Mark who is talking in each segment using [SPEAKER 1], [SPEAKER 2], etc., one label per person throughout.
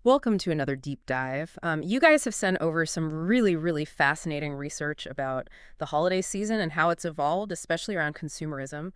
[SPEAKER 1] Welcome to another deep dive. You guys have sent over some really, really fascinating research about the holiday season and how it's evolved, especially around consumerism.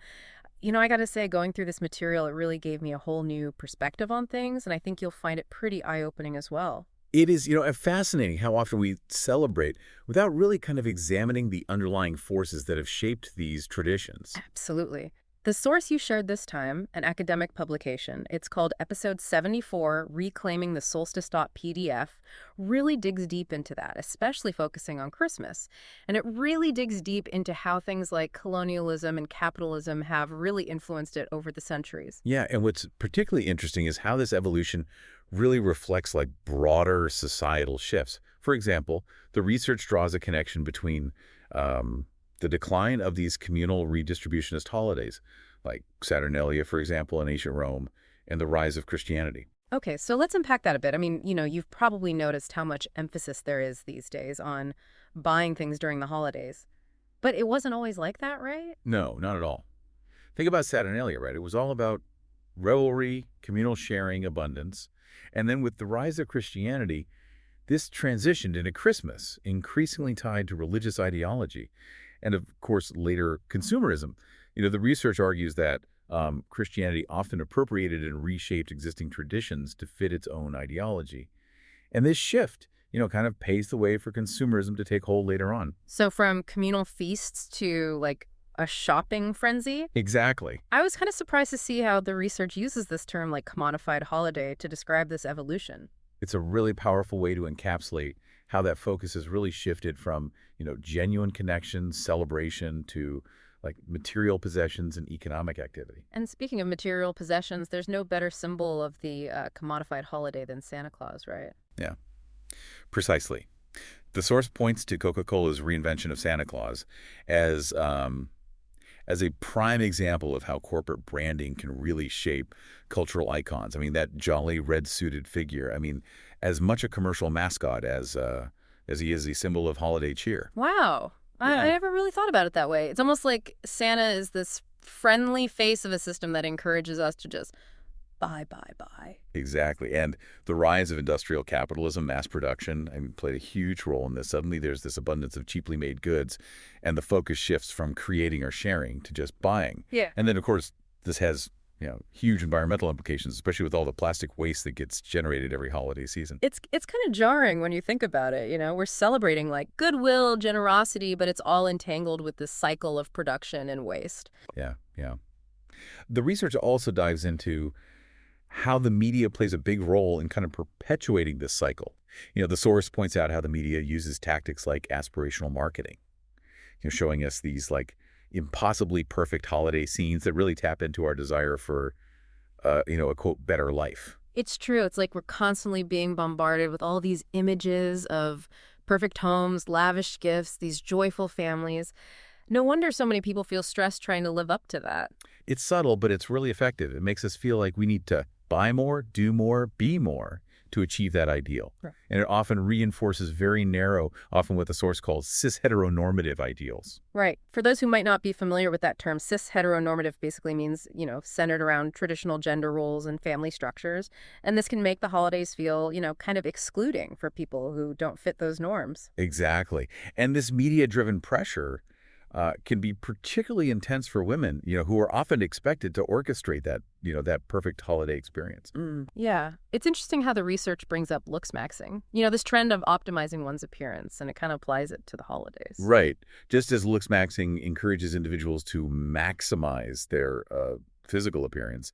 [SPEAKER 1] I got to say, going through this material, it really gave me a whole new perspective on things, and I think you'll find it pretty eye-opening as well.
[SPEAKER 2] It is, fascinating how often we celebrate without really kind of examining the underlying forces that have shaped these traditions.
[SPEAKER 1] Absolutely. The source you shared this time, an academic publication, it's called Episode 74, Reclaiming the Solstice.pdf, really digs deep into that, especially focusing on Christmas. And it really digs deep into how things like colonialism and capitalism have really influenced it over the centuries.
[SPEAKER 2] Yeah, and what's particularly interesting is how this evolution really reflects like broader societal shifts. For example, the research draws a connection between the decline of these communal redistributionist holidays, like Saturnalia, for example, in ancient Rome, and the rise of Christianity.
[SPEAKER 1] Okay, so let's unpack that a bit. I mean, you've probably noticed how much emphasis there is these days on buying things during the holidays. But it wasn't always like that, right?
[SPEAKER 2] No, not at all. Think about Saturnalia, right? It was all about revelry, communal sharing, abundance. And then with the rise of Christianity, this transitioned into Christmas, increasingly tied to religious ideology. And of course, later consumerism. The research argues that Christianity often appropriated and reshaped existing traditions to fit its own ideology. And this shift, kind of paves the way for consumerism to take hold later on.
[SPEAKER 1] So from communal feasts to like a shopping frenzy?
[SPEAKER 2] Exactly.
[SPEAKER 1] I was kind of surprised to see how the research uses this term like commodified holiday to describe this evolution.
[SPEAKER 2] It's a really powerful way to encapsulate how that focus has really shifted from, genuine connections, celebration to like material possessions and economic activity.
[SPEAKER 1] And speaking of material possessions, there's no better symbol of the commodified holiday than Santa Claus, right?
[SPEAKER 2] Yeah, precisely. The source points to Coca-Cola's reinvention of Santa Claus as as a prime example of how corporate branding can really shape cultural icons. I mean, that jolly red-suited figure, as much a commercial mascot as he is a symbol of holiday cheer.
[SPEAKER 1] Wow. I
[SPEAKER 2] Yeah.
[SPEAKER 1] never really thought about it that way. It's almost like Santa is this friendly face of a system that encourages us to just buy, buy, buy.
[SPEAKER 2] Exactly. And the rise of industrial capitalism, mass production, played a huge role in this. Suddenly there's this abundance of cheaply made goods, and the focus shifts from creating or sharing to just buying.
[SPEAKER 1] Yeah.
[SPEAKER 2] And then, of course, this has, huge environmental implications, especially with all the plastic waste that gets generated every holiday season.
[SPEAKER 1] It's kind of jarring when you think about it, We're celebrating like goodwill, generosity, but it's all entangled with this cycle of production and waste.
[SPEAKER 2] Yeah, yeah. The research also dives into how the media plays a big role in kind of perpetuating this cycle. The source points out how the media uses tactics like aspirational marketing, showing us these like impossibly perfect holiday scenes that really tap into our desire for, a quote, better life.
[SPEAKER 1] It's true. It's like we're constantly being bombarded with all these images of perfect homes, lavish gifts, these joyful families. No wonder so many people feel stressed trying to live up to that.
[SPEAKER 2] It's subtle, but it's really effective. It makes us feel like we need to buy more, do more, be more to achieve that ideal.
[SPEAKER 1] Right.
[SPEAKER 2] And it often reinforces very narrow, often what the source calls cis-heteronormative ideals.
[SPEAKER 1] Right. For those who might not be familiar with that term, cis-heteronormative basically means, centered around traditional gender roles and family structures. And this can make the holidays feel, kind of excluding for people who don't fit those norms.
[SPEAKER 2] Exactly. And this media-driven pressure can be particularly intense for women, who are often expected to orchestrate that, that perfect holiday experience.
[SPEAKER 1] Yeah. It's interesting how the research brings up looks maxing. This trend of optimizing one's appearance, and it kind of applies it to the holidays.
[SPEAKER 2] Right. Just as looks maxing encourages individuals to maximize their physical appearance,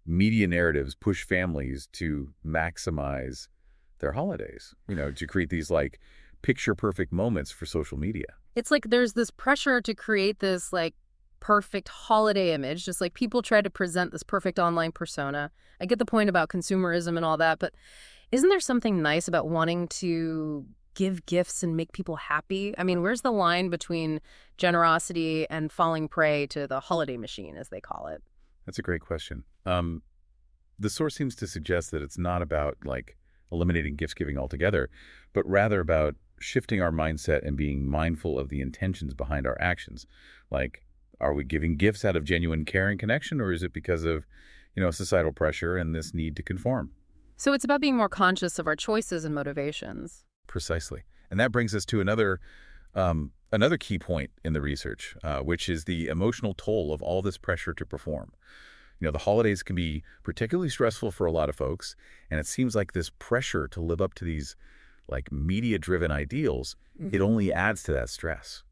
[SPEAKER 2] media narratives push families to maximize their holidays, to create these like picture-perfect moments for social media.
[SPEAKER 1] It's like there's this pressure to create this like perfect holiday image, just like people try to present this perfect online persona. I get the point about consumerism and all that, but isn't there something nice about wanting to give gifts and make people happy? I mean, where's the line between generosity and falling prey to the holiday machine, as they call it?
[SPEAKER 2] That's a great question. The source seems to suggest that it's not about like eliminating gift giving altogether, but rather about shifting our mindset and being mindful of the intentions behind our actions. Like, are we giving gifts out of genuine care and connection, or is it because of, societal pressure and this need to conform?
[SPEAKER 1] So it's about being more conscious of our choices and motivations.
[SPEAKER 2] Precisely. And that brings us to another key point in the research, which is the emotional toll of all this pressure to perform. The holidays can be particularly stressful for a lot of folks, and it seems like this pressure to live up to these like media-driven ideals, it
[SPEAKER 1] Mhm.
[SPEAKER 2] only adds to that stress.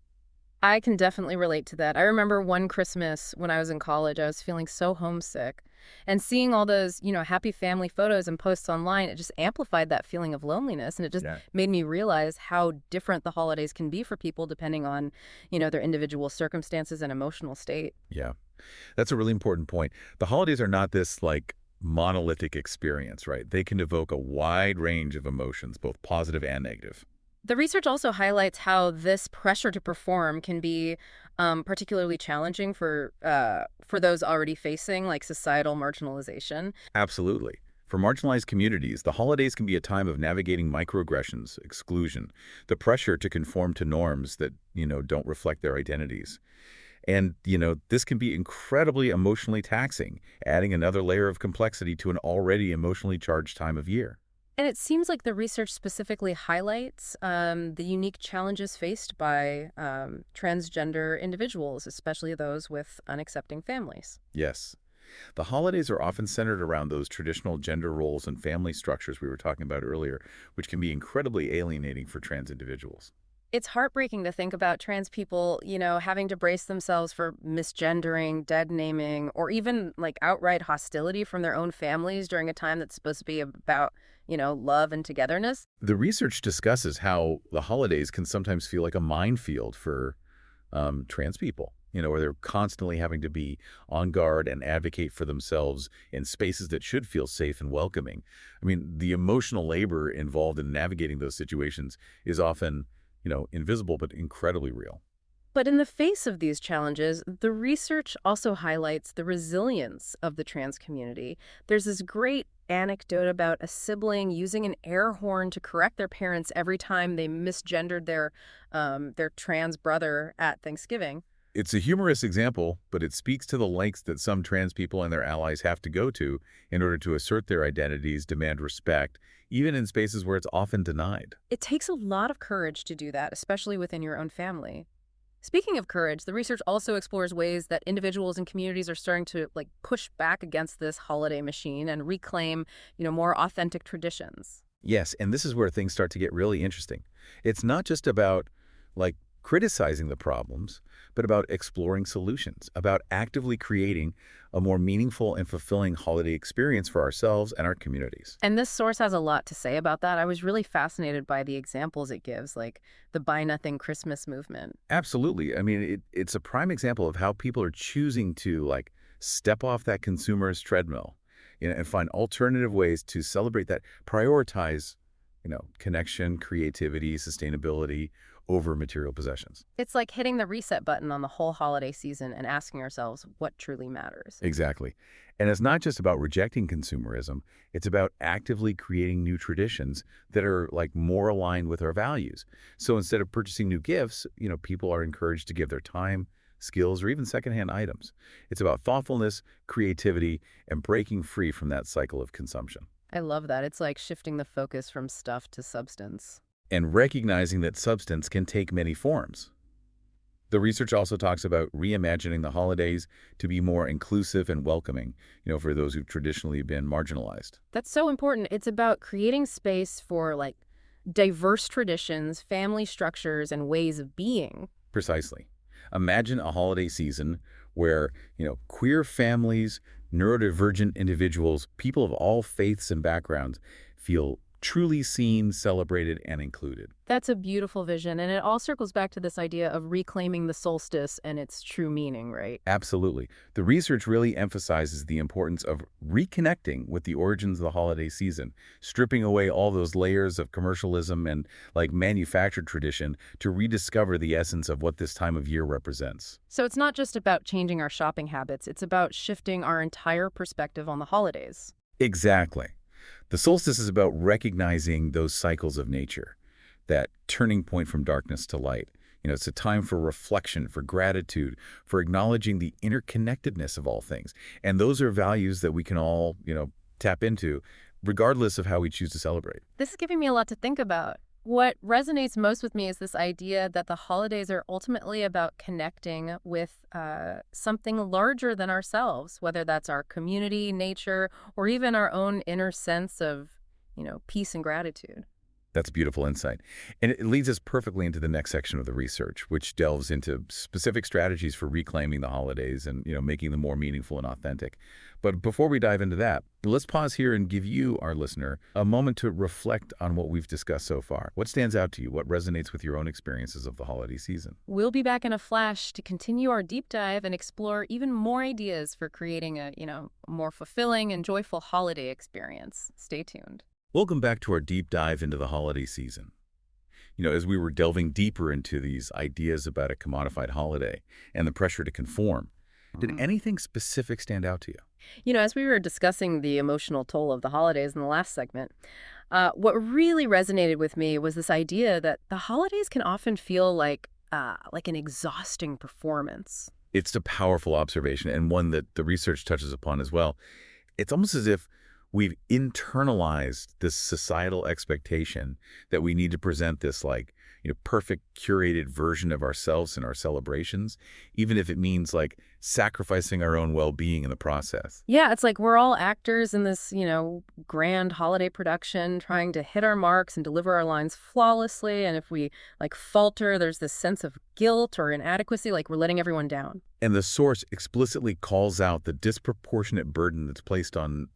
[SPEAKER 1] I can definitely relate to that. I remember one Christmas when I was in college, I was feeling so homesick. And seeing all those, happy family photos and posts online, it just amplified that feeling of loneliness. And it just
[SPEAKER 2] Yeah.
[SPEAKER 1] made me realize how different the holidays can be for people depending on, their individual circumstances and emotional state.
[SPEAKER 2] Yeah. That's a really important point. The holidays are not this like monolithic experience, right? They can evoke a wide range of emotions, both positive and negative.
[SPEAKER 1] The research also highlights how this pressure to perform can be particularly challenging for those already facing like societal marginalization.
[SPEAKER 2] Absolutely. For marginalized communities, the holidays can be a time of navigating microaggressions, exclusion, the pressure to conform to norms that, don't reflect their identities. And, this can be incredibly emotionally taxing, adding another layer of complexity to an already emotionally charged time of year.
[SPEAKER 1] And it seems like the research specifically highlights the unique challenges faced by transgender individuals, especially those with unaccepting families.
[SPEAKER 2] Yes. The holidays are often centered around those traditional gender roles and family structures we were talking about earlier, which can be incredibly alienating for trans individuals.
[SPEAKER 1] It's heartbreaking to think about trans people, having to brace themselves for misgendering, dead naming, or even like outright hostility from their own families during a time that's supposed to be about, love and togetherness.
[SPEAKER 2] The research discusses how the holidays can sometimes feel like a minefield for trans people, where they're constantly having to be on guard and advocate for themselves in spaces that should feel safe and welcoming. I mean, the emotional labor involved in navigating those situations is often, invisible but incredibly real.
[SPEAKER 1] But in the face of these challenges, the research also highlights the resilience of the trans community. There's this great anecdote about a sibling using an air horn to correct their parents every time they misgendered their trans brother at Thanksgiving.
[SPEAKER 2] It's a humorous example, but it speaks to the lengths that some trans people and their allies have to go to in order to assert their identities, demand respect, even in spaces where it's often denied.
[SPEAKER 1] It takes a lot of courage to do that, especially within your own family. Speaking of courage, the research also explores ways that individuals and communities are starting to like push back against this holiday machine and reclaim, more authentic traditions.
[SPEAKER 2] Yes, and this is where things start to get really interesting. It's not just about, like, criticizing the problems, but about exploring solutions, about actively creating a more meaningful and fulfilling holiday experience for ourselves and our communities.
[SPEAKER 1] And this source has a lot to say about that. I was really fascinated by the examples it gives, like the Buy Nothing Christmas movement.
[SPEAKER 2] Absolutely. I mean, it's a prime example of how people are choosing to, like, step off that consumerist treadmill, and find alternative ways to celebrate that, prioritize, connection, creativity, sustainability over material possessions.
[SPEAKER 1] It's like hitting the reset button on the whole holiday season and asking ourselves what truly matters.
[SPEAKER 2] Exactly. And it's not just about rejecting consumerism, it's about actively creating new traditions that are like more aligned with our values. So instead of purchasing new gifts, people are encouraged to give their time, skills, or even secondhand items. It's about thoughtfulness, creativity, and breaking free from that cycle of consumption.
[SPEAKER 1] I love that. It's like shifting the focus from stuff to substance.
[SPEAKER 2] And recognizing that substance can take many forms. The research also talks about reimagining the holidays to be more inclusive and welcoming, for those who've traditionally been marginalized.
[SPEAKER 1] That's so important. It's about creating space for like diverse traditions, family structures, and ways of being.
[SPEAKER 2] Precisely. Imagine a holiday season where, queer families, neurodivergent individuals, people of all faiths and backgrounds feel truly seen, celebrated, and included.
[SPEAKER 1] That's a beautiful vision. And it all circles back to this idea of reclaiming the solstice and its true meaning, right?
[SPEAKER 2] Absolutely. The research really emphasizes the importance of reconnecting with the origins of the holiday season, stripping away all those layers of commercialism and like manufactured tradition to rediscover the essence of what this time of year represents.
[SPEAKER 1] So it's not just about changing our shopping habits, it's about shifting our entire perspective on the holidays.
[SPEAKER 2] Exactly. The solstice is about recognizing those cycles of nature, that turning point from darkness to light. It's a time for reflection, for gratitude, for acknowledging the interconnectedness of all things. And those are values that we can all, tap into regardless of how we choose to celebrate.
[SPEAKER 1] This is giving me a lot to think about. What resonates most with me is this idea that the holidays are ultimately about connecting with something larger than ourselves, whether that's our community, nature, or even our own inner sense of, peace and gratitude.
[SPEAKER 2] That's beautiful insight. And it leads us perfectly into the next section of the research, which delves into specific strategies for reclaiming the holidays and, making them more meaningful and authentic. But before we dive into that, let's pause here and give you, our listener, a moment to reflect on what we've discussed so far. What stands out to you? What resonates with your own experiences of the holiday season?
[SPEAKER 1] We'll be back in a flash to continue our deep dive and explore even more ideas for creating a, more fulfilling and joyful holiday experience. Stay tuned.
[SPEAKER 2] Welcome back to our deep dive into the holiday season. As we were delving deeper into these ideas about a commodified holiday and the pressure to conform, did anything specific stand out to you?
[SPEAKER 1] As we were discussing the emotional toll of the holidays in the last segment, what really resonated with me was this idea that the holidays can often feel like an exhausting performance.
[SPEAKER 2] It's a powerful observation and one that the research touches upon as well. It's almost as if we've internalized this societal expectation that we need to present this perfect curated version of ourselves in our celebrations, even if it means sacrificing our own well-being in the process.
[SPEAKER 1] Yeah, it's like we're all actors in this, grand holiday production trying to hit our marks and deliver our lines flawlessly. And if we falter, there's this sense of guilt or inadequacy, like we're letting everyone down.
[SPEAKER 2] And the source explicitly calls out the disproportionate burden that's placed on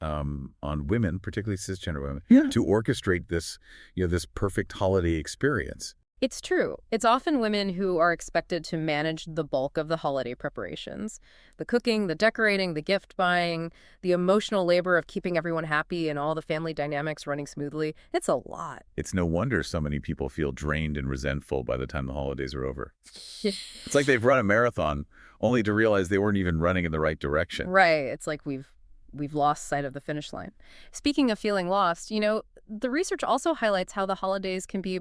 [SPEAKER 2] women, particularly cisgender women, to orchestrate this, this perfect holiday experience.
[SPEAKER 1] It's true. It's often women who are expected to manage the bulk of the holiday preparations. The cooking, the decorating, the gift buying, the emotional labor of keeping everyone happy and all the family dynamics running smoothly. It's a lot.
[SPEAKER 2] It's no wonder so many people feel drained and resentful by the time the holidays are over. It's like they've run a marathon only to realize they weren't even running in the right direction.
[SPEAKER 1] Right. It's like we've lost sight of the finish line. Speaking of feeling lost, the research also highlights how the holidays can be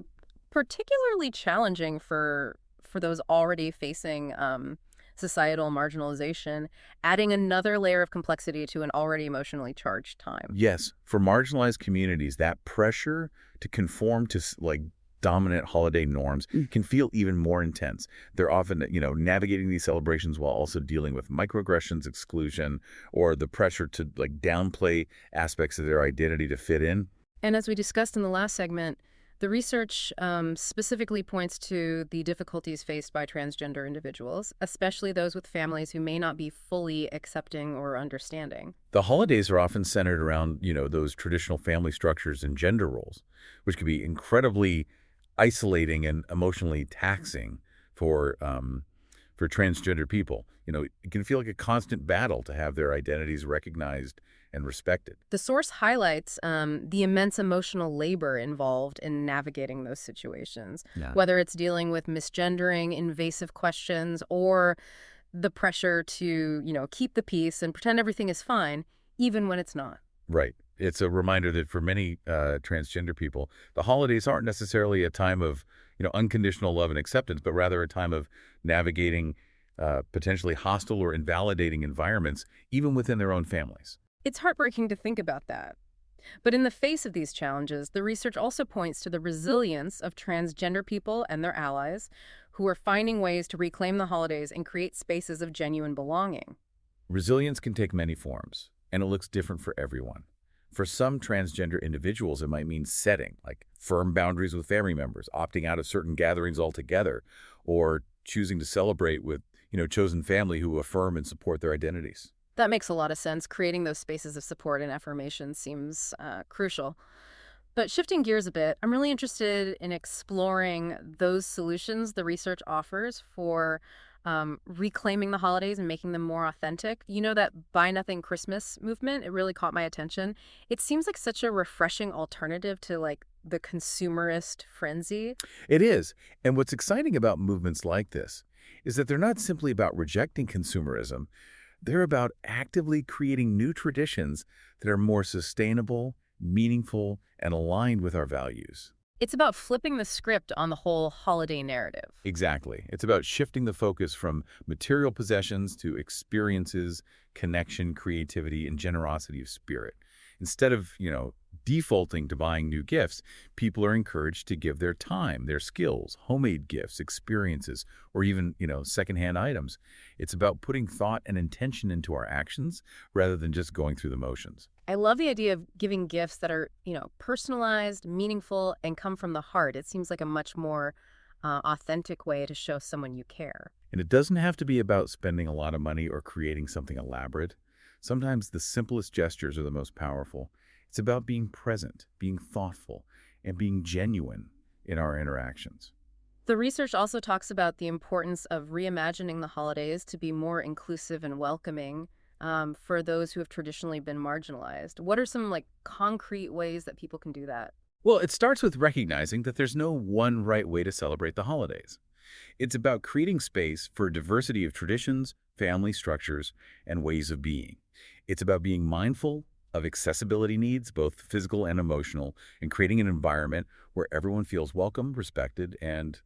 [SPEAKER 1] particularly challenging for those already facing societal marginalization, adding another layer of complexity to an already emotionally charged time.
[SPEAKER 2] Yes, for marginalized communities, that pressure to conform to dominant holiday norms can feel even more intense. They're often, navigating these celebrations while also dealing with microaggressions, exclusion, or the pressure to downplay aspects of their identity to fit in.
[SPEAKER 1] And as we discussed in the last segment, the research specifically points to the difficulties faced by transgender individuals, especially those with families who may not be fully accepting or understanding.
[SPEAKER 2] The holidays are often centered around, those traditional family structures and gender roles, which can be incredibly isolating and emotionally taxing for transgender people. It can feel like a constant battle to have their identities recognized and respected.
[SPEAKER 1] The source highlights the immense emotional labor involved in navigating those situations, whether it's dealing with misgendering, invasive questions, or the pressure to, keep the peace and pretend everything is fine, even when it's not.
[SPEAKER 2] Right. It's a reminder that for many transgender people, the holidays aren't necessarily a time of, unconditional love and acceptance, but rather a time of navigating potentially hostile or invalidating environments, even within their own families.
[SPEAKER 1] It's heartbreaking to think about that. But in the face of these challenges, the research also points to the resilience of transgender people and their allies who are finding ways to reclaim the holidays and create spaces of genuine belonging.
[SPEAKER 2] Resilience can take many forms, and it looks different for everyone. For some transgender individuals, it might mean setting, firm boundaries with family members, opting out of certain gatherings altogether, or choosing to celebrate with, chosen family who affirm and support their identities.
[SPEAKER 1] That makes a lot of sense. Creating those spaces of support and affirmation seems crucial. But shifting gears a bit, I'm really interested in exploring those solutions the research offers for reclaiming the holidays and making them more authentic. That Buy Nothing Christmas movement, it really caught my attention. It seems like such a refreshing alternative to the consumerist frenzy.
[SPEAKER 2] It is. And what's exciting about movements like this is that they're not simply about rejecting consumerism. They're about actively creating new traditions that are more sustainable, meaningful, and aligned with our values.
[SPEAKER 1] It's about flipping the script on the whole holiday narrative.
[SPEAKER 2] Exactly. It's about shifting the focus from material possessions to experiences, connection, creativity, and generosity of spirit. Instead of, defaulting to buying new gifts, people are encouraged to give their time, their skills, homemade gifts, experiences, or even, secondhand items. It's about putting thought and intention into our actions rather than just going through the motions.
[SPEAKER 1] I love the idea of giving gifts that are, personalized, meaningful, and come from the heart. It seems like a much more authentic way to show someone you care.
[SPEAKER 2] And it doesn't have to be about spending a lot of money or creating something elaborate. Sometimes the simplest gestures are the most powerful. It's about being present, being thoughtful, and being genuine in our interactions.
[SPEAKER 1] The research also talks about the importance of reimagining the holidays to be more inclusive and welcoming for those who have traditionally been marginalized. What are some concrete ways that people can do that?
[SPEAKER 2] Well, it starts with recognizing that there's no one right way to celebrate the holidays. It's about creating space for a diversity of traditions, family structures, and ways of being. It's about being mindful of accessibility needs, both physical and emotional, and creating an environment where everyone feels welcome, respected, and,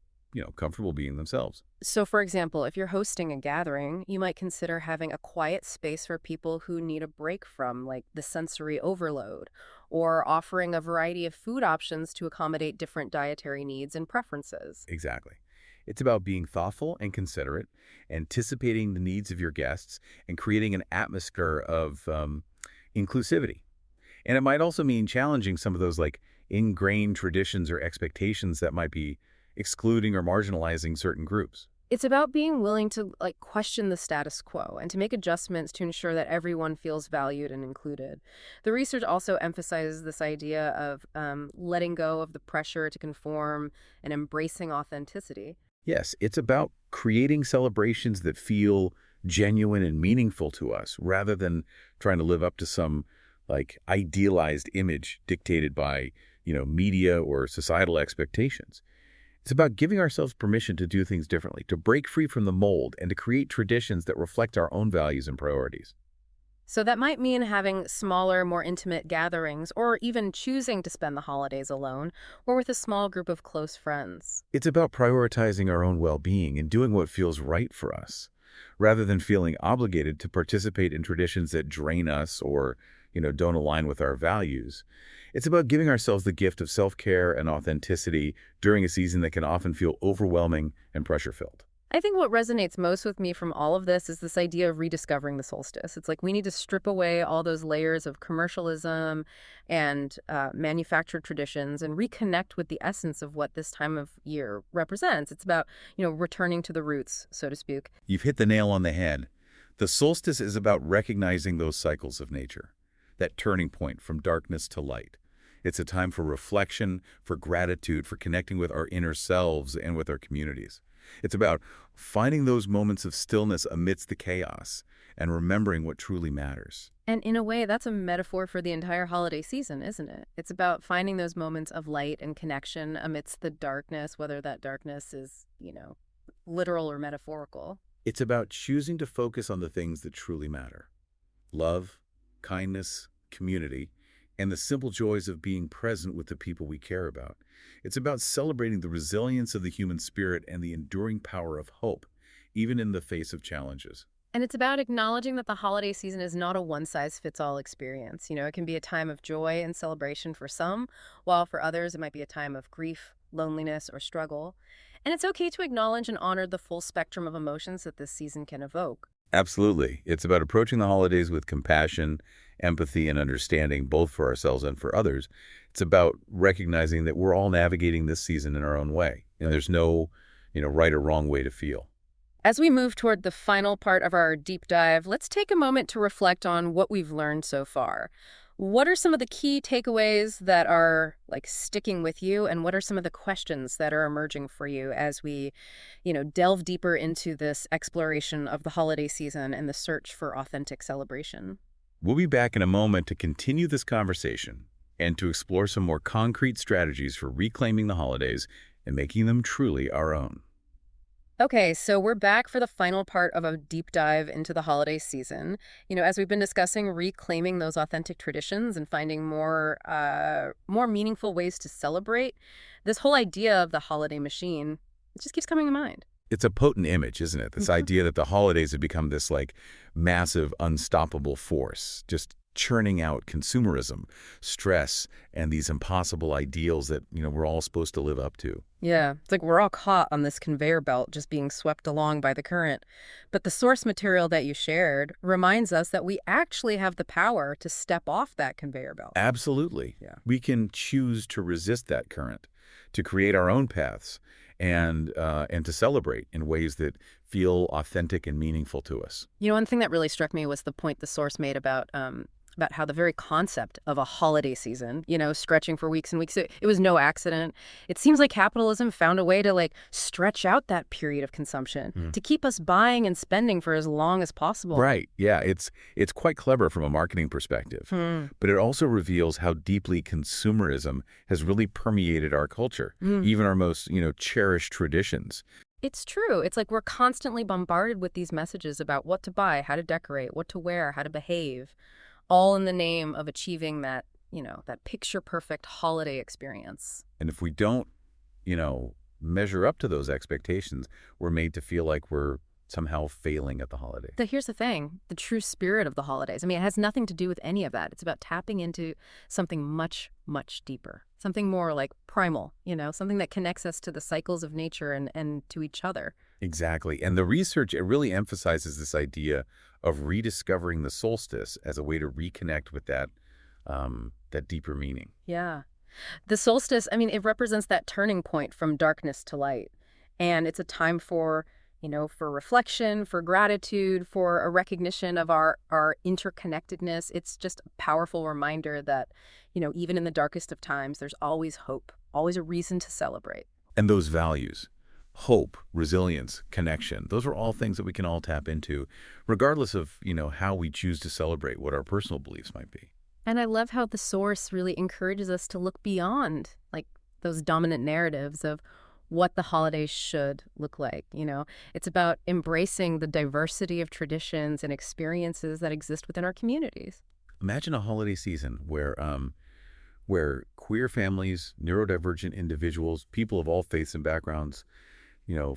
[SPEAKER 2] comfortable being themselves.
[SPEAKER 1] So, for example, if you're hosting a gathering, you might consider having a quiet space for people who need a break from, the sensory overload, or offering a variety of food options to accommodate different dietary needs and preferences.
[SPEAKER 2] Exactly. It's about being thoughtful and considerate, anticipating the needs of your guests, and creating an atmosphere of inclusivity. And it might also mean challenging some of those ingrained traditions or expectations that might be excluding or marginalizing certain groups.
[SPEAKER 1] It's about being willing to question the status quo and to make adjustments to ensure that everyone feels valued and included. The research also emphasizes this idea of letting go of the pressure to conform and embracing authenticity.
[SPEAKER 2] Yes, it's about creating celebrations that feel genuine and meaningful to us rather than trying to live up to some idealized image dictated by, media or societal expectations. It's about giving ourselves permission to do things differently, to break free from the mold, and to create traditions that reflect our own values and priorities.
[SPEAKER 1] So that might mean having smaller, more intimate gatherings, or even choosing to spend the holidays alone or with a small group of close friends.
[SPEAKER 2] It's about prioritizing our own well-being and doing what feels right for us, rather than feeling obligated to participate in traditions that drain us or, don't align with our values. It's about giving ourselves the gift of self-care and authenticity during a season that can often feel overwhelming and pressure-filled.
[SPEAKER 1] I think what resonates most with me from all of this is this idea of rediscovering the solstice. It's like we need to strip away all those layers of commercialism and manufactured traditions and reconnect with the essence of what this time of year represents. It's about, returning to the roots, so to speak.
[SPEAKER 2] You've hit the nail on the head. The solstice is about recognizing those cycles of nature, that turning point from darkness to light. It's a time for reflection, for gratitude, for connecting with our inner selves and with our communities. It's about finding those moments of stillness amidst the chaos and remembering what truly matters.
[SPEAKER 1] And in a way, that's a metaphor for the entire holiday season, isn't it? It's about finding those moments of light and connection amidst the darkness, whether that darkness is, literal or metaphorical.
[SPEAKER 2] It's about choosing to focus on the things that truly matter. Love, kindness, community, and the simple joys of being present with the people we care about. It's about celebrating the resilience of the human spirit and the enduring power of hope, even in the face of challenges.
[SPEAKER 1] And it's about acknowledging that the holiday season is not a one-size-fits-all experience. It can be a time of joy and celebration for some, while for others it might be a time of grief, loneliness, or struggle. And it's okay to acknowledge and honor the full spectrum of emotions that this season can evoke.
[SPEAKER 2] Absolutely. It's about approaching the holidays with compassion, empathy, and understanding, both for ourselves and for others. It's about recognizing that we're all navigating this season in our own way. And there's no, right or wrong way to feel.
[SPEAKER 1] As we move toward the final part of our deep dive, let's take a moment to reflect on what we've learned so far. What are some of the key takeaways that are sticking with you, and what are some of the questions that are emerging for you as we, delve deeper into this exploration of the holiday season and the search for authentic celebration?
[SPEAKER 2] We'll be back in a moment to continue this conversation and to explore some more concrete strategies for reclaiming the holidays and making them truly our own.
[SPEAKER 1] Okay, so we're back for the final part of a deep dive into the holiday season. As we've been discussing, reclaiming those authentic traditions and finding more meaningful ways to celebrate, this whole idea of the holiday machine, it just keeps coming to mind.
[SPEAKER 2] It's a potent image, isn't it? This idea that the holidays have become this massive, unstoppable force, just churning out consumerism, stress, and these impossible ideals that, we're all supposed to live up to.
[SPEAKER 1] Yeah, it's like we're all caught on this conveyor belt just being swept along by the current. But the source material that you shared reminds us that we actually have the power to step off that conveyor belt.
[SPEAKER 2] Absolutely.
[SPEAKER 1] Yeah.
[SPEAKER 2] We can choose to resist that current, to create our own paths, and to celebrate in ways that feel authentic and meaningful to us.
[SPEAKER 1] One thing that really struck me was the point the source made about how the very concept of a holiday season, stretching for weeks and weeks, it was no accident. It seems like capitalism found a way to stretch out that period of consumption to keep us buying and spending for as long as possible.
[SPEAKER 2] Right. Yeah, it's quite clever from a marketing perspective. But it also reveals how deeply consumerism has really permeated our culture, even our most, cherished traditions.
[SPEAKER 1] It's true. It's like we're constantly bombarded with these messages about what to buy, how to decorate, what to wear, how to behave, all in the name of achieving that, that picture-perfect holiday experience.
[SPEAKER 2] And if we don't, measure up to those expectations, we're made to feel like we're somehow failing at the holiday.
[SPEAKER 1] So here's the thing, the true spirit of the holidays. I mean, it has nothing to do with any of that. It's about tapping into something much, much deeper, something more like primal, something that connects us to the cycles of nature and to each other.
[SPEAKER 2] Exactly. And the research, it really emphasizes this idea of rediscovering the solstice as a way to reconnect with that deeper meaning.
[SPEAKER 1] Yeah. The solstice, I mean, it represents that turning point from darkness to light. And it's a time for for reflection, for gratitude, for a recognition of our interconnectedness. It's just a powerful reminder that, even in the darkest of times, there's always hope, always a reason to celebrate.
[SPEAKER 2] And those values, hope, resilience, connection, those are all things that we can all tap into, regardless of, how we choose to celebrate, what our personal beliefs might be.
[SPEAKER 1] And I love how the source really encourages us to look beyond, those dominant narratives of what the holidays should look like. It's about embracing the diversity of traditions and experiences that exist within our communities.
[SPEAKER 2] Imagine a holiday season where queer families, neurodivergent individuals, people of all faiths and backgrounds,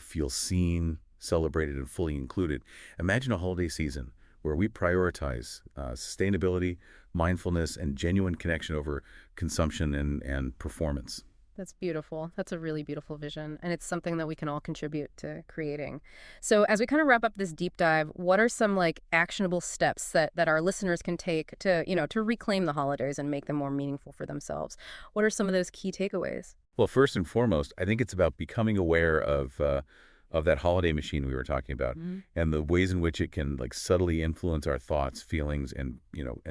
[SPEAKER 2] feel seen, celebrated, and fully included. Imagine a holiday season where we prioritize sustainability, mindfulness, and genuine connection over consumption and performance.
[SPEAKER 1] That's beautiful. That's a really beautiful vision. And it's something that we can all contribute to creating. So as we kind of wrap up this deep dive, what are some actionable steps that our listeners can take to, to reclaim the holidays and make them more meaningful for themselves? What are some of those key takeaways?
[SPEAKER 2] Well, first and foremost, I think it's about becoming aware of that holiday machine we were talking about and the ways in which it can subtly influence our thoughts, feelings, and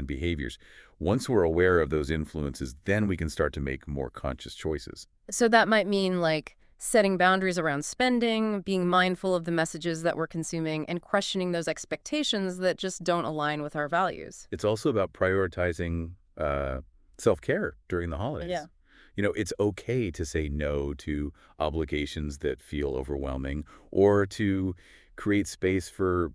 [SPEAKER 2] behaviors. Once we're aware of those influences, then we can start to make more conscious choices.
[SPEAKER 1] So that might mean setting boundaries around spending, being mindful of the messages that we're consuming, and questioning those expectations that just don't align with our values.
[SPEAKER 2] It's also about prioritizing self-care during the holidays.
[SPEAKER 1] Yeah.
[SPEAKER 2] It's okay to say no to obligations that feel overwhelming or to create space for,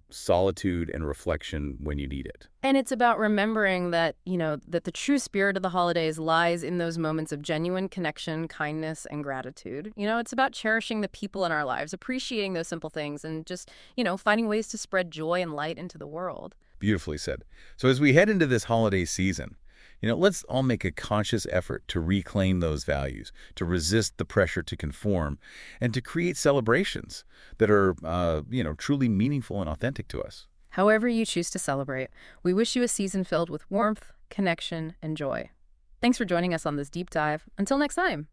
[SPEAKER 2] solitude and reflection when you need it.
[SPEAKER 1] And it's about remembering that, that the true spirit of the holidays lies in those moments of genuine connection, kindness, and gratitude. It's about cherishing the people in our lives, appreciating those simple things, and just, finding ways to spread joy and light into the world.
[SPEAKER 2] Beautifully said. So as we head into this holiday season, let's all make a conscious effort to reclaim those values, to resist the pressure to conform, and to create celebrations that are, truly meaningful and authentic to us.
[SPEAKER 1] However you choose to celebrate, we wish you a season filled with warmth, connection, and joy. Thanks for joining us on this deep dive. Until next time.